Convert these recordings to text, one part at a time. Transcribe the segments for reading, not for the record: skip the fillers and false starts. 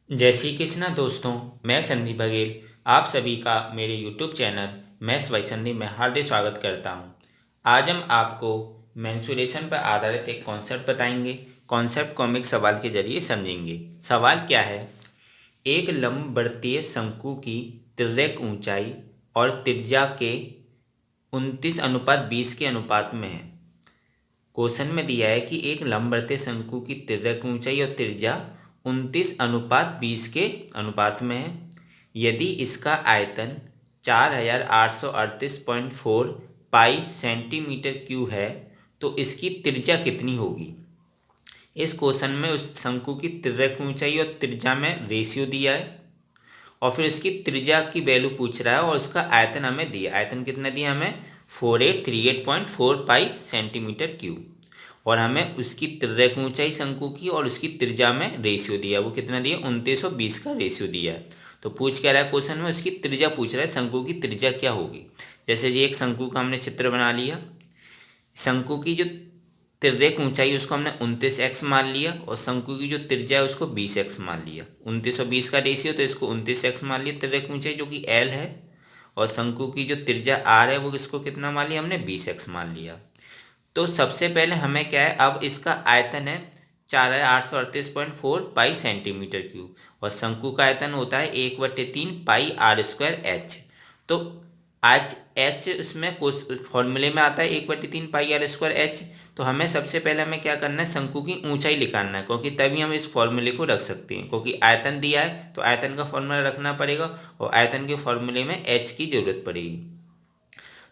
जय श्री कृष्णा दोस्तों। मैं संदीप बघेल आप सभी का मेरे YouTube channel maths by Sandeep में हार्दिक स्वागत करता हूं। आज हम आपको मेंसुरेशन पर आधारित एक कॉन्सेप्ट बताएंगे। कॉन्सेप्ट को हम एक सवाल के जरिए समझेंगे। सवाल क्या है? एक लंबवृत्तीय शंकु की तिर्यक ऊंचाई और त्रिज्या के 29:20 के अनुपात में है। क्वेश्चन में दिया है कि एक लंबवृत्तीय शंकु की तिर्यक ऊंचाई और त्रिज्या 29:20 के अनुपात में है। यदि इसका आयतन 4838.4 पाई सेंटीमीटर क्यूब है तो इसकी त्रिज्या कितनी होगी? इस क्वेश्चन में उस शंकु की तिर्यक ऊंचाई और त्रिज्या में रेशियो दिया है और फिर उसकी त्रिज्या की वैल्यू पूछ रहा है और उसका आयतन हमें दिया। आयतन कितना दिया हमें? 4838.4 पाई सेंटीमीटर क्यूब। और हमें उसकी तिर्यक ऊंचाई शंकु की और उसकी त्रिज्या में रेशियो दिया। वो कितना दिया? 2920 का रेशियो दिया है। तो पूछ क्या रहा है क्वेश्चन में? उसकी त्रिज्या पूछ रहा है, शंकु की त्रिज्या क्या होगी। जैसे ये एक शंकु का हमने चित्र बना लिया। शंकु की जो तिर्यक ऊंचाई उसको हमने 29x मान लिया और शंकु की जो त्रिज्या है उसको 20x मान लिया। 29 और 20 का रेशियो, तो इसको 29x मान लिया तिर्यक ऊंचाई जो कि L है, और शंकु की जो त्रिज्या R है वो इसको कितना मान लिया हमने? 20x मान लिया। तो सबसे पहले हमें क्या है, अब इसका आयतन है 4838.4 पाई सेंटीमीटर क्यूब और शंकु का आयतन होता है 1/3 पाई r²h। तो आज h उसमें फॉर्मूले में आता है 1/3 पाई r²h। तो हमें सबसे पहले हमें क्या करना है? शंकु की ऊंचाई निकालना है, क्योंकि तभी हम इस फॉर्मूले को रख सकते हैं। क्योंकि आयतन दिया है तो आयतन का फॉर्मूला रखना पड़ेगा और आयतन के फॉर्मूले में h की जरूरत पड़ेगी।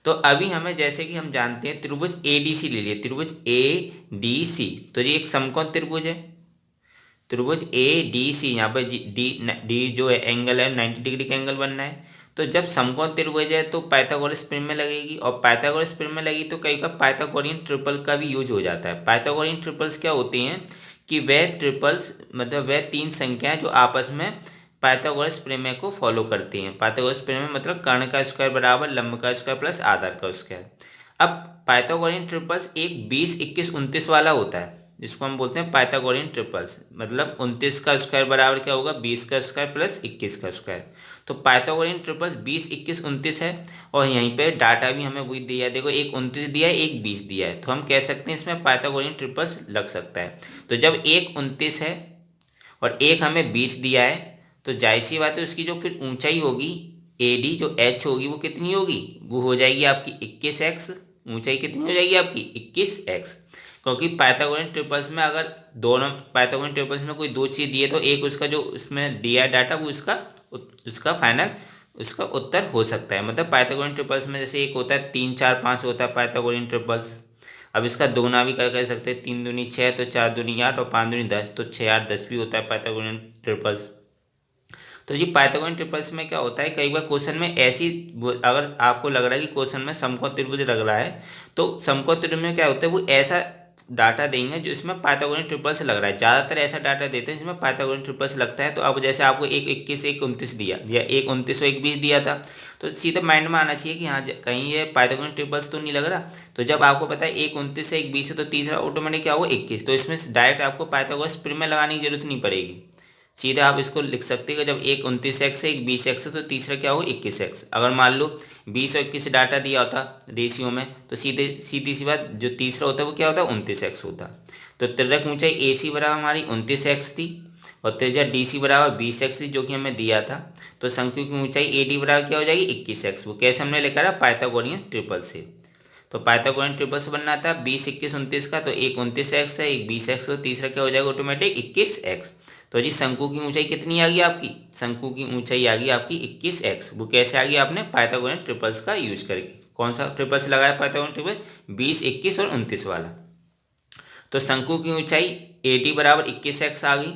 तो अभी हमें, जैसे कि हम जानते हैं, त्रिभुज एडीसी ले लिए। त्रिभुज एडीसी, तो ये एक समकोण त्रिभुज है। त्रिभुज एडीसी, यहाँ पर डी जो है एंगल है 90 डिग्री का एंगल बनना है। तो जब समकोण त्रिभुज है तो पाइथागोरस प्रमेय लगेगी, और पाइथागोरस प्रमेय लगी तो कई बार पाइथागोरियन ट्रिपल का भी यूज हो जाता है। पाइथागोरियन ट्रिपल्स क्या होते हैं कि वह ट्रिपल्स मतलब वह तीन संख्याएं जो आपस में पाइथागोरस प्रमेय को फॉलो करती हैं। पाइथागोरस प्रमेय मतलब कर्ण का स्क्वायर बराबर लंब का स्क्वायर प्लस आधार का स्क्वायर। अब पाइथागोरियन ट्रिपल्स एक 20, 21, 29 वाला होता है, जिसको हम बोलते हैं पाइथागोरियन ट्रिपल्स। मतलब 29 का स्क्वायर बराबर क्या होगा? 20 का स्क्वायर प्लस 21 का स्क्वायर। तो पाइथागोरियन ट्रिपल्स 20, 21, 29 है। और यहीं पे डाटा भी हमें वही दिया है। देखो, एक 29 दिया है, एक 20 दिया है, तो हम कह सकते हैं इसमें पाइथागोरियन ट्रिपल्स लग सकता है। तो जब एक 29 है और एक हमें 20 दिया है, तो जाहिर सी बात है उसकी जो फिर ऊंचाई होगी एडी, जो एच होगी, वो कितनी होगी? वो हो जाएगी आपकी 21x। ऊंचाई कितनी हो जाएगी आपकी? 21x। क्योंकि पाइथागोरियन ट्रिपल्स में अगर दोनों पाइथागोरियन ट्रिपल्स में कोई दो चीज़ दिए तो एक उसका जो उसमें दिया डाटा वो उसका फाइनल उसका उत्तर हो सकता है। मतलब पाइथागोरियन ट्रिपल्स में जैसे एक होता है 3, 4, 5 होता है पाइथागोरियन ट्रिपल्स। अब इसका दुगुना भी कर सकते हैं। 3 दूनी 6, तो 4 दूनी 8 और 5 दूनी 10, तो 6, 8, 10 भी होता है पाइथागोरियन ट्रिपल्स। तो ये पाइथागोरियन ट्रिपल्स में क्या होता है, कई बार क्वेश्चन में ऐसी, अगर आपको लग रहा है कि क्वेश्चन में समकोण त्रिभुज लग रहा है, तो समकोण त्रिभुज में क्या होता है, वो ऐसा डाटा देंगे जो इसमें पाइथागोरियन ट्रिपल्स लग रहा है। ज़्यादातर ऐसा डाटा देते हैं जिसमें पाइथागोरियन ट्रिपल्स लगता है। तो अब जैसे आपको एक 21, एक 29 दिया, या एक 29 और एक 20 दिया था, तो सीधे माइंड में आना चाहिए कि हाँ कहीं ये पाइथागोरियन ट्रिपल्स तो नहीं लग रहा। तो जब आपको पता है एक 29 है, एक 20 है, तो तीसरा ऑटोमेटिक क्या होगा? 21। तो इसमें डायरेक्ट आपको पाइथागोरस प्रमेय लगाने की जरूरत नहीं पड़ेगी। सीधा आप इसको लिख सकते हैं कि जब एक 29x है, एक 20x है, तो तीसरा क्या हो? 21x। अगर मान लो 20 और 21 डाटा दिया होता रेशियो में, तो सीधी सी बात, जो तीसरा होता है वो क्या होता है? 29x होता। तो तिर्यक ऊंचाई AC बराबर हमारी 29x थी और त्रिज्या DC बराबर 20x थी, जो कि हमें दिया था। तो शंकु की ऊंचाई AD बराबर क्या हो जाएगी? 21x। वो कैसे हमने लिखा था? पाइथागोरियन ट्रिपल से। तो पाइथागोरियन ट्रिपल से बनना था 20, 21, 29 का। तो एक 29x है, एक 20x, तो तीसरा क्या हो जाएगा? Automatic 21x। तो जी शंकु की ऊंचाई कितनी आ गई आपकी? शंकु की ऊंचाई आ गई आपकी 21x। वो कैसे आ गई? आपने पाइथागोरियन ट्रिपल्स का यूज करके। कौन सा ट्रिपल्स लगाया पाइथागोरियन ट्रिपल? 20, 21 और 29 वाला। तो शंकु की ऊंचाई AD बराबर 21x आ गई।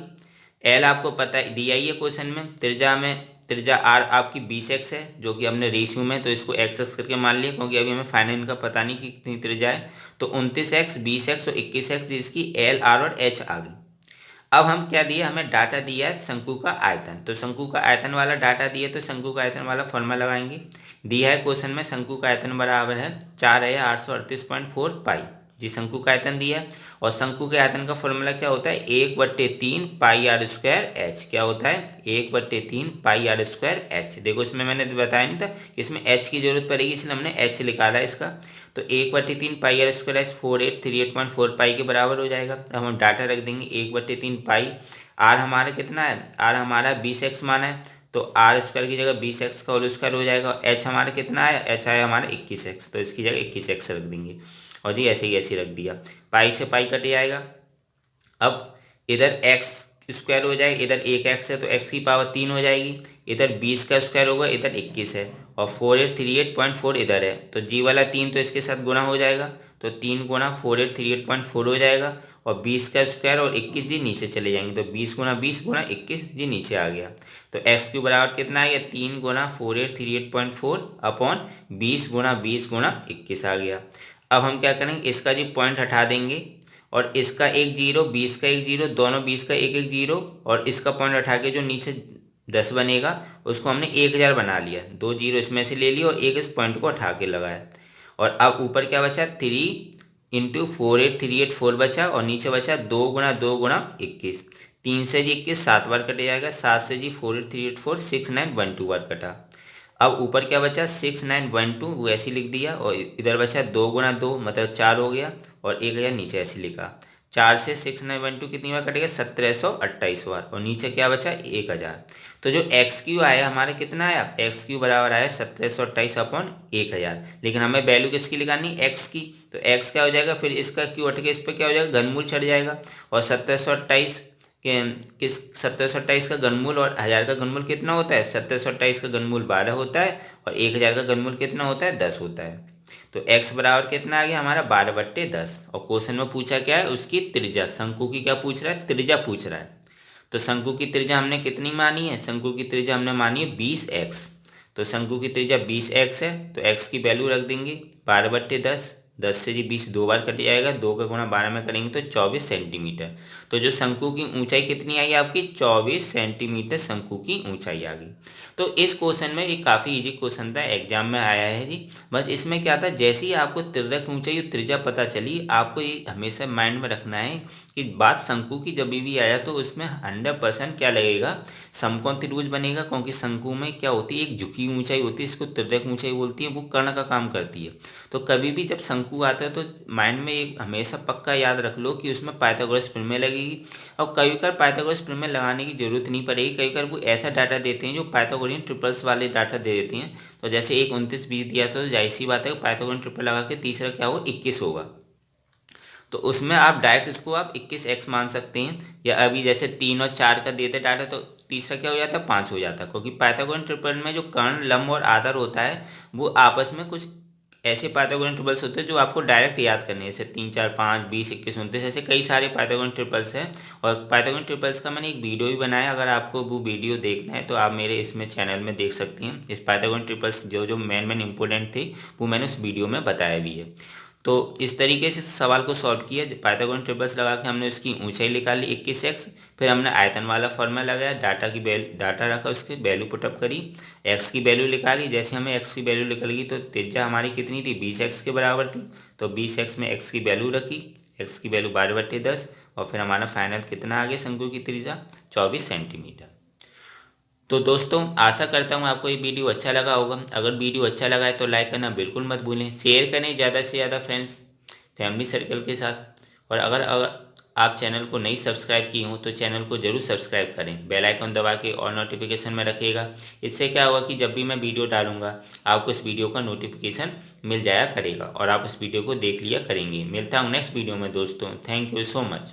एल आपको पता है दिया ही है क्वेश्चन में त्रिज्या आर आपकी 20x है, जो कि हमने रेशियो में तो इसको x करके मान लिया, क्योंकि अभी हमें फाइनल इनका पता नहीं कि कितनी त्रिज्या है। तो 29x, 20x और 21x, जिसकी L, R और H आ गई। अब हम क्या दिए? हमें डाटा दिया है शंकु का आयतन। तो शंकु का आयतन वाला डाटा दिया, तो शंकु का आयतन वाला फॉर्मूला लगाएंगे। दिया है क्वेश्चन में शंकु का आयतन बराबर है 4838.4 पाई। जी शंकु का आयतन दिया है। और शंकु के आयतन का फॉर्मूला क्या होता है, 1/3 पाई आर स्क्वायर एच। क्या होता है, 1/3 पाई आर स्क्वायर एच। देखो इसमें मैंने बताया नहीं था कि इसमें एच की जरूरत पड़ेगी, इसलिए हमने एच निकाला इसका। तो 1/3 पाई आर स्क्वायर एच 4838.4 पाई के बराबर हो जाएगा। अब हम डाटा रख देंगे 1/3 पाई। आर हमारा कितना है, आर हमारा 20x माना है, तो आर स्क्वायर की जगह 20x का होल स्क्वायर हो जाएगा। और एच हमारा कितना है, एच आया हमारा 21x, तो इसकी जगह 21x रख देंगे। और जी ऐसे ही ऐसे रख दिया, पाई से पाई कट जाएगा। अब इधर x स्क्वायर हो जाएगा, इधर 1x है तो x की पावर 3 हो जाएगी, इधर 20 का स्क्वायर होगा, इधर 21 है, और 4838.4 इधर है, तो जी वाला 3 तो इसके साथ गुना हो जाएगा, तो 3 गुना 4838.4 हो जाएगा। और 20 का स्क्वायर और 21 जी नीचे चले जाएंगे, तो 20 गुना 20 गुना 21 जी नीचे आ गया। तो x क्यू बराबर कितना आ गया, 3 गुना 4838.4 अपॉन 20 गुना 20 गुना 21 आ गया। अब हम क्या करेंगे, इसका जी पॉइंट हटा देंगे, और इसका एक जीरो, 20 का एक जीरो, दोनों 20 का एक एक जीरो, और इसका पॉइंट हटा के जो नीचे 10 बनेगा उसको हमने 1000 बना लिया। 2 जीरो इसमें से ले लिया और एक इस पॉइंट को हटा के लगाया। और अब ऊपर क्या बचा, 3 × 4838 4 बचा, और नीचे बचा 2 गुना 2 गुना 21। 3 से जी 21 7 बार कट जाएगा, 7 से जी 4838 6912 बार कटा। अब ऊपर क्या बचा, 6912 वो ऐसे लिख दिया, और इधर बचा 2 गुना 2 मतलब 4 हो गया, और 1000 नीचे ऐसे लिखा। 4 से 6912 कितनी बार कटेगा, 1728 बार, और नीचे क्या बचा 1000। तो जो एक्स क्यू आया हमारा कितना आया, एक्स क्यू बराबर आया 1728 अपॉन 1000। लेकिन हमें वैल्यू किसकी निकालनी, एक्स की, तो एक्स क्या हो जाएगा, फिर इसका क्यू हट के इस पर क्या हो जाएगा, घनमूल छट जाएगा। और 1728 किस 1728 का घनमूल और 1000 का घनमूल कितना होता है, 1728 का घनमूल 12 होता है, और 1000 का घनमूल कितना होता है, 10 होता है। तो x बराबर कितना आ गया हमारा, 12/10। और क्वेश्चन में पूछा क्या है, उसकी त्रिज्या, शंकु की क्या पूछ रहा है, त्रिज्या पूछ रहा है। तो शंकु की त्रिज्या हमने कितनी मानी है, शंकु की त्रिज्या हमने मानी है 20x। तो शंकु की त्रिज्या 20x है, तो x की वैल्यू रख देंगे 12/10। 10 से जी 20 दो बार कट जाएगा, 2 का गुणा 12 में करेंगे तो 24 सेंटीमीटर। तो जो शंकु की ऊंचाई कितनी आई आपकी, 24 सेंटीमीटर शंकु की ऊंचाई आ गई। तो इस क्वेश्चन में ये काफ़ी इजी क्वेश्चन था, एग्जाम में आया है जी। बस इसमें क्या था, जैसे ही आपको त्रिज्या ऊंचाई और त्रिज्या पता चली, आपको ये हमेशा माइंड में रखना है कि बात शंकु की जब भी आया तो उसमें 100% क्या लगेगा, समकोण त्रिभुज बनेगा। क्योंकि शंकु में क्या होती है, एक झुकी ऊंचाई होती है, इसको त्रिज्यक ऊंचाई बोलती है, वो कर्ण का काम करती है। तो कभी भी जब शंकु आता है तो माइंड में एक हमेशा पक्का याद रख लो कि उसमें पाइथागोरस प्रमेय लगेगी। और कई बार पाइथागोरस प्रमेय लगाने की जरूरत नहीं पड़ेगी, कई बार वो ऐसा डाटा देते हैं जो पाइथागोरियन ट्रिपल्स वाले डाटा दे देते हैं। तो जैसे एक 29 20 दिया था, तो जाहिर सी बात है पाइथागोरियन ट्रिपल लगा के तीसरा क्या हो 21 होगा, तो उसमें आप डायरेक्ट इसको आप 21x मान सकते हैं। या अभी जैसे 3 और 4 का देते डाटा, तो तीसरा क्या हो जाता है 5 हो जाता है। क्योंकि पाइथागोरियन ट्रिपल में जो कर्ण, लंब और आधार होता है, वो आपस में कुछ ऐसे पाइथागोरियन ट्रिपल्स होते हैं जो आपको डायरेक्ट याद करने हैं, जैसे 3 4 5 20 21 29, ऐसे कई सारे पाइथागोरियन ट्रिपल्स हैं। और पाइथागोरियन ट्रिपल्स का मैंने एक वीडियो भी बनाया, अगर आपको वो वीडियो देखना है तो आप मेरे इसमें चैनल में देख सकते हैं। इस पाइथागोरियन ट्रिपल्स जो जो मेन इंपॉर्टेंट थे वो मैंने उस वीडियो में बताया भी है। तो इस तरीके से सवाल को सॉल्व किया, पाइथागोरस ट्रिपल्स लगा के हमने उसकी ऊंचाई निकाली 21x। फिर हमने आयतन वाला फॉर्मूला लगाया, डाटा रखा, उसके वैल्यू पुटअप करी, x की वैल्यू निकाली। जैसे हमें x की वैल्यू निकल गई तो त्रिज्या हमारी कितनी थी, 20x के बराबर थी। तो 20x में x की वैल्यू रखी, x की वैल्यू 12/10, और फिर हमारा फाइनल कितना आ गया, शंकु की त्रिज्या 24 सेंटीमीटर। तो दोस्तों आशा करता हूँ आपको ये वीडियो अच्छा लगा होगा। अगर वीडियो अच्छा लगा है तो लाइक करना बिल्कुल मत भूलें, शेयर करें ज़्यादा से ज़्यादा फ्रेंड्स फैमिली सर्कल के साथ। और अगर आप चैनल को नहीं सब्सक्राइब किए हो तो चैनल को ज़रूर सब्सक्राइब करें, बेल आइकन दबा के और नोटिफिकेशन में रखिएगा। इससे क्या होगा कि जब भी मैं वीडियो डालूंगा आपको इस वीडियो का नोटिफिकेशन मिल जाया करेगा और आप इस वीडियो को देख लिया करेंगे। मिलता हूँ नेक्स्ट वीडियो में दोस्तों, थैंक यू सो मच।